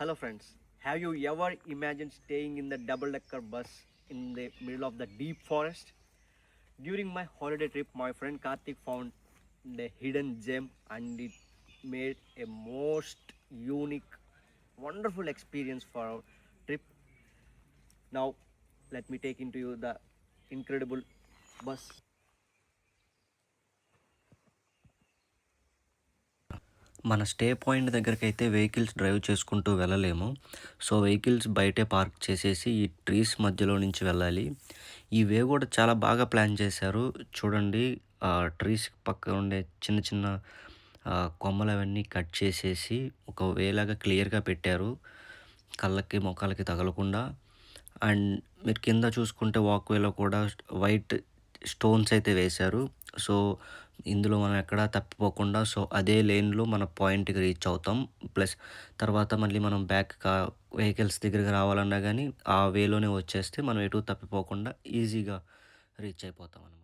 Hello friends, have you ever imagined staying in the double-decker bus in the middle of the deep forest? During my holiday trip, my friend Karthik found the hidden gem and it made a most unique, wonderful experience for our trip. Now, let me take into you the incredible bus. మన stay point దగ్గరకైతే vehicles drive చేసుకుంటూ వెళ్ళలేము. So, vehicles బయటే park చేసేసి ఈ trees మధ్యలో నుంచి వెళ్ళాలి. ఈ వే గూడా చాలా బాగా ప్లాన్ చేశారు. చూడండి ట్రీస్ పక్కన ఉండే చిన్న చిన్న కొమ్మలవన్నీ కట్ చేసేసి ఒక వేలాగా క్లియర్‌గా పెట్టారు. కళ్ళకి, మొఖాలకి తగలకుండా. అండ్ మీరు కింద చూసుకుంటే వాక్‌వేలో కూడా వైట్ స్టోన్స్ అయితే వేశారు. సో, ఇందులో మనం ఎక్కడా తప్పిపోకుండా అదే లేన్‌లో మన పాయింట్‌కి రీచ్ అవుతాం. ప్లస్ తర్వాత మళ్ళీ మనం వెహికల్స్ దగ్గరికి రావాలన్నా గానీ ఆ వేలోనే వచ్చేస్తే మనం ఎటు తప్పిపోకుండా ఈజీగా reach అయిపోతామనమాట.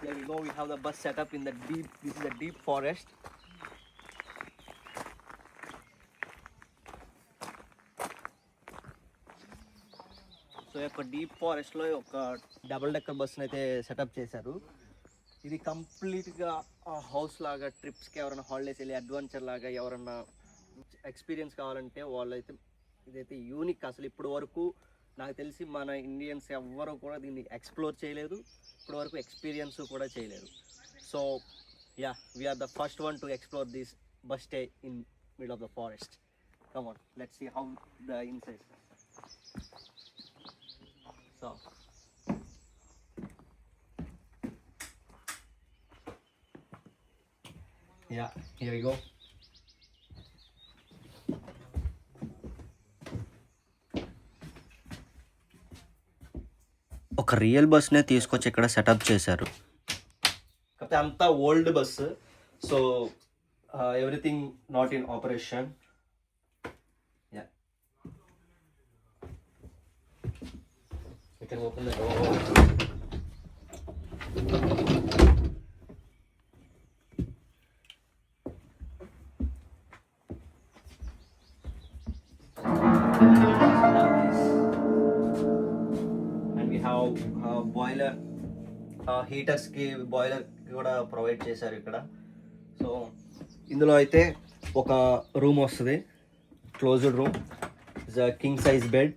Here we go, we have the bus set up in the deep, this is the deep forest. So యొక్క డీప్ ఫారెస్ట్లో ఒక డబుల్ డెక్కర్ బస్సును అయితే సెటప్ చేశారు. ఇది కంప్లీట్గా హౌస్ లాగా ట్రిప్స్కి ఎవరైనా హాలిడేస్ వెళ్ళి అడ్వెంచర్ లాగా ఎవరన్నా ఎక్స్పీరియన్స్ కావాలంటే వాళ్ళైతే ఇదైతే యూనిక్. అసలు ఇప్పుడు వరకు నాకు తెలిసి మన ఇండియన్స్ ఎవ్వరూ కూడా దీన్ని ఎక్స్ప్లోర్ చేయలేదు, ఇప్పుడు వరకు ఎక్స్పీరియన్స్ కూడా చేయలేదు. So yeah, we're the first one to explore this bus stay in mid of the forest. Come on, let's see how the inside. So yeah, here we go. ఒక real బస్‌నే తీసుకొచ్చి ఇక్కడ setup చేశారు. కాకపోతే అంతా old bus, so everything not in operation. Yeah, you can open the door. And we have boiler, హీటర్స్కి boiler కూడా provide చేశారు ఇక్కడ. సో ఇందులో అయితే ఒక రూమ్ వస్తుంది, closed room, is a king size bed.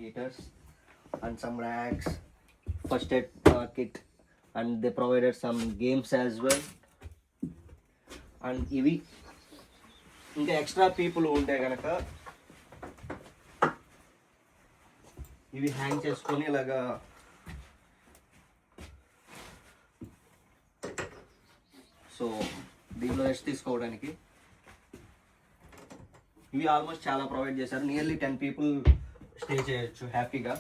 Heaters and some racks, first aid kit, and they provided some games as well. And ఇవి ఇంకా ఎక్స్ట్రా పీపుల్ ఉంటే కనుక ఇవి హ్యాంగ్ చేసుకొని ఇలాగా సో దీంట్లో రెస్ట్ తీసుకోవడానికి ఇవి ఆల్మోస్ట్ చాలా ప్రొవైడ్ చేశారు. నియర్లీ 10 పీపుల్ స్టే చేయొచ్చు హ్యాపీగా.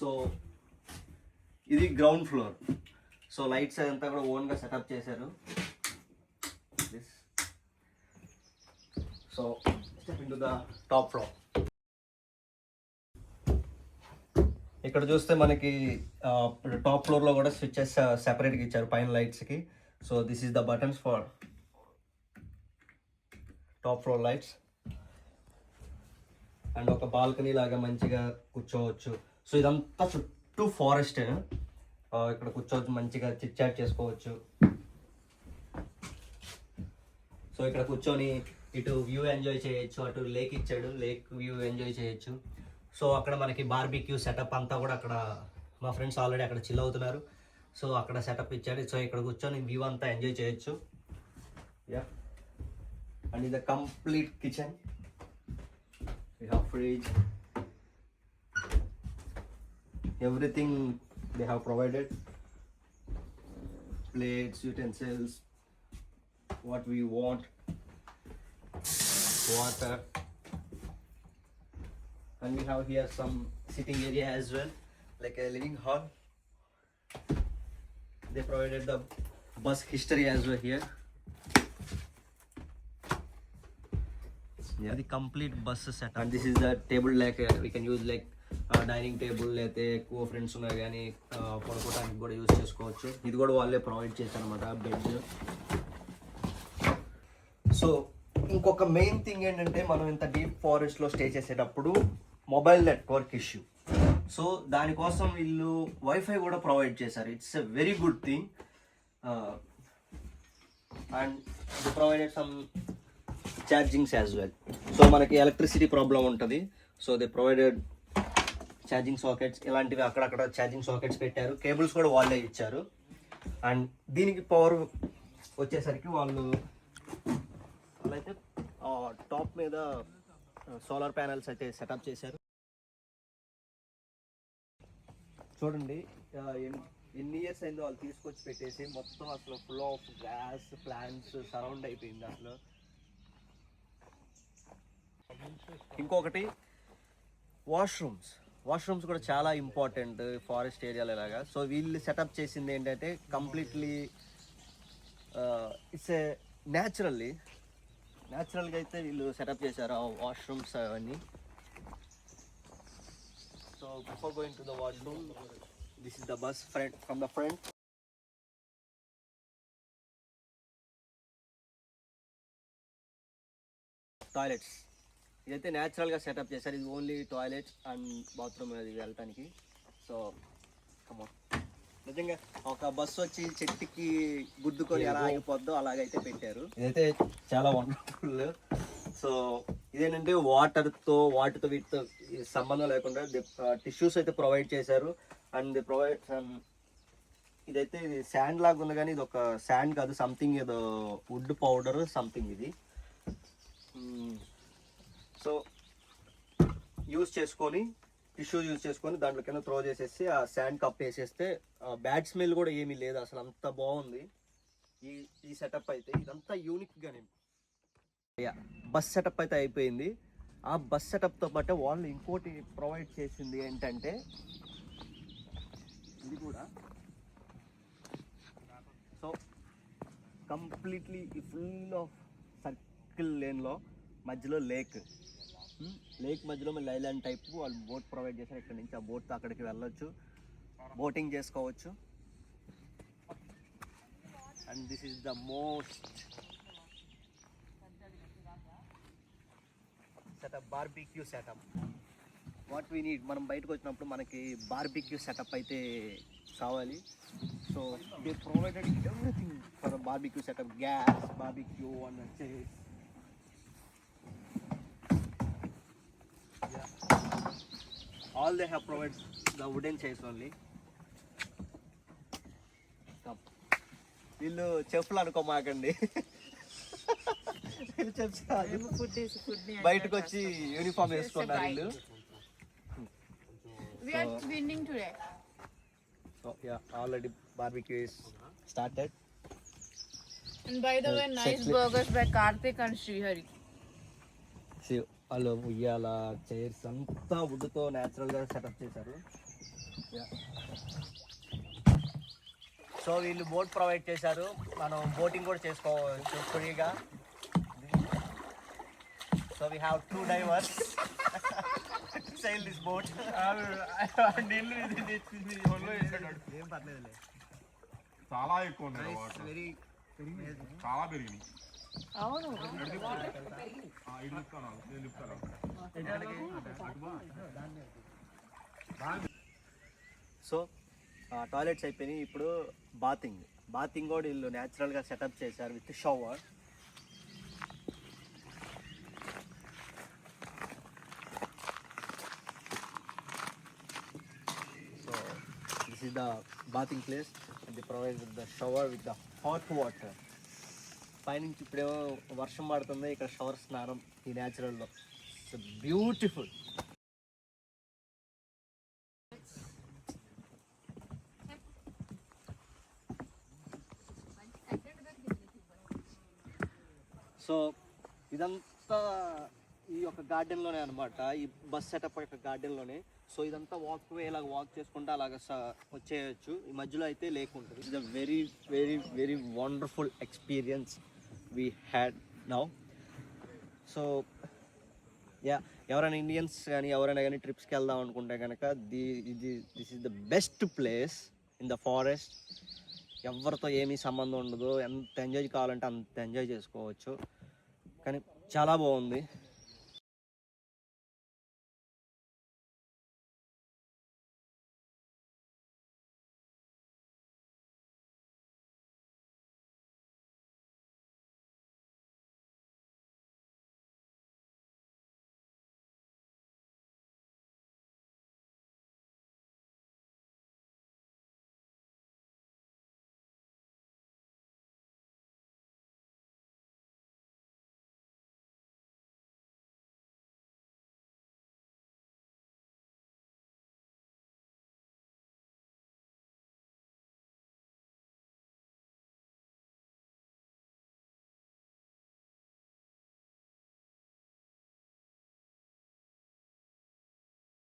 సో ఇది గ్రౌండ్ ఫ్లోర్. సో లైట్స్ అదంతా కూడా ఓన్గా సెటప్ చేశారు. So step in to the top floor. ఇక్కడ చూస్తే మనకి టాప్ ఫ్లోర్లో కూడా స్విచ్చెస్ సెపరేట్గా ఇచ్చారు పైన లైట్స్కి. So this is the buttons for top floor lights. And ఒక బాల్కనీ లాగా మంచిగా కూర్చోవచ్చు. సో ఇదంతా చుట్టూ ఫారెస్ట్, ఇక్కడ కూర్చోవచ్చు, మంచిగా చిట్ చాట్ చేసుకోవచ్చు. సో ఇక్కడ కూర్చొని ఇటు వ్యూ ఎంజాయ్ చేయొచ్చు, అటు లేక్ ఇచ్చాడు, లేక్ వ్యూ ఎంజాయ్ చేయొచ్చు. సో అక్కడ మనకి బార్బిక్యూ సెటప్ అంతా కూడా అక్కడ మా ఫ్రెండ్స్ ఆల్రెడీ అక్కడ చిల్ అవుతున్నారు. సో అక్కడ సెటప్ ఇచ్చాడు. సో ఇక్కడ కూర్చొని వ్యూ అంతా ఎంజాయ్ చేయొచ్చు. యా, అండ్ ఇది complete kitchen. We have fridge, everything they have provided, plates, utensils, what we want, water, and we have here some sitting area as well, like a living hall. They provided the bus history as well here. Yeah. The complete bus setup. And this is the table, like we can use like dining table అయితే ఎక్కువ friends ఉన్నాయి కానీ పడుకోవడానికి కూడా use చేసుకోవచ్చు. ఇది కూడా వాళ్ళే ప్రొవైడ్ చేశారనమాట బెడ్. సో ఇంకొక మెయిన్ థింగ్ ఏంటంటే మనం ఇంత డీప్ ఫారెస్ట్లో స్టే చేసేటప్పుడు మొబైల్ నెట్వర్క్ ఇష్యూ. సో దానికోసం వీళ్ళు వైఫై కూడా ప్రొవైడ్ చేశారు. It's a very good thing. And the provided some chargings as well. So మనకి ఎలక్ట్రిసిటీ ప్రాబ్లం ఉంటుంది. So they provided charging sockets, ఇలాంటివి అక్కడక్కడ ఛార్జింగ్ సాకెట్స్ పెట్టారు. కేబుల్స్ కూడా వాళ్ళే ఇచ్చారు. అండ్ దీనికి పవర్ వచ్చేసరికి వాళ్ళైతే టాప్ మీద సోలార్ ప్యానెల్స్ అయితే సెటప్ చేశారు. చూడండి ఎన్ని ఇయర్స్ అయిందో వాళ్ళు తీసుకొచ్చి పెట్టేసి మొత్తం అసలు full of grass plants surround అయిపోయింది అసలు. ఇంకొకటి వాష్రూమ్స్ కూడా చాలా ఇంపార్టెంట్ ఫారెస్ట్ ఏరియాలో లాగా. సో వీళ్ళు సెటప్ చేసింది ఏంటంటే కంప్లీట్లీ ఇట్స్ ఏ న్యాచురల్గా అయితే వీళ్ళు సెటప్ చేశారు ఆ వాష్రూమ్స్ అవన్నీ. So before going to the washroom, this is the bus from the front. Toilets ఇదైతే న్యాచురల్గా సెటప్ చేశారు. ఇది ఓన్లీ టాయిలెట్ అండ్ బాత్రూమ్ అది వెళ్ళటానికి. సో కమోన్, నిజంగా ఒక బస్సు వచ్చి చెట్టుకి గుద్దుకొని ఎలా ఆగిపోద్దో అలాగైతే పెట్టారు. ఇదైతే చాలా వండర్ఫుల్. సో ఇదేంటంటే వాటితో వీటితో సంబంధం లేకుండా టిష్యూస్ అయితే ప్రొవైడ్ చేశారు. అండ్ ది ప్రొవైడ్ ఇదైతే ఇది శాండ్ లాగా ఉంది కానీ ఇది ఒక శాండ్ కాదు, సంథింగ్ ఏదో వుడ్ పౌడర్ సంథింగ్ ఇది. సో టిష్యూ యూజ్ చేసుకొని దాంట్లో కింద త్రో చేసేసి ఆ శాండ్ కప్ వేసేస్తే బ్యాడ్ స్మెల్ కూడా ఏమీ లేదు. అసలు అంత బాగుంది ఈ సెటప్ అయితే. ఇదంతా యూనిక్గానే బస్ సెటప్ అయితే అయిపోయింది. ఆ బస్ సెటప్తో పాటు వాళ్ళు ఇంకోటి ప్రొవైడ్ చేసింది ఏంటంటే ఇది కూడా. So completely full of circle లేన్లో మధ్యలో లేక్ మధ్యలో మళ్ళీ ఐలాండ్ టైప్ వాళ్ళు బోట్ ప్రొవైడ్ చేశారు. ఇక్కడ నుంచి ఆ బోట్తో అక్కడికి వెళ్ళొచ్చు, బోటింగ్ చేసుకోవచ్చు. And this is the most setup, barbecue setup. What we need, మనం బయటకు వచ్చినప్పుడు మనకి బార్బిక్యూ సెటప్ అయితే కావాలి. So they provided everything for the barbecue setup, gas, barbecue and chairs. All they have provided the wooden chairs only. వీళ్ళు చెప్పులు అనుకోమాకండి, బయటకు వచ్చి యూనిఫామ్ వేసుకున్నారు వీళ్ళు. So yeah, already barbecue is started. And by the way, nice burgers by Karthik and Srihari. See, వాళ్ళు ఉయ్యాల chairs అంతా వుడ్తో న్యాచురల్గా సెటప్ చేశారు. సో వీళ్ళు బోట్ ప్రొవైడ్ చేశారు, మనం బోటింగ్ కూడా చేసుకోవచ్చు ఫ్రీగా. So we have 2 divers to sail this boat. ఏం పర్లేదులే, చాలా ఎక్కువ వెరీ చాలా పెరిగింది. అవును, సో టాయిలెట్స్ అయిపోయినాయి. ఇప్పుడు బాతింగ్ కూడా వీళ్ళు న్యాచురల్గా సెటప్ చేశారు with shower. So this is the bathing place. The provide with the shower with the hot water. పైనుంచి ఇప్పుడేమో వర్షం పడుతుంది, ఇక్కడ షవర్ స్నానం ఈ న్యాచురల్లో. It's beautiful. సో ఇదంతా ఈ యొక్క గార్డెన్లోనే అనమాట, ఈ బస్ సెటప్ యొక్క గార్డెన్లోనే. సో ఇదంతా వాక్ వే ఇలాగ వాక్ చేసుకుంటే అలాగ వచ్చేయచ్చు. ఈ మధ్యలో అయితే లేక్ ఉంటుంది. It's a very very very wonderful experience we had now. So yeah, ఎవరైనా ఇండియన్స్ కానీ ఎవరైనా కానీ ట్రిప్స్కి వెళ్దాం అనుకుంటే కనుక this is the best place in the forest. ఎవరితో ఏమీ సంబంధం ఉండదు, ఎంత ఎంజాయ్ కావాలంటే అంత ఎంజాయ్ చేసుకోవచ్చు. కానీ చాలా బాగుంది.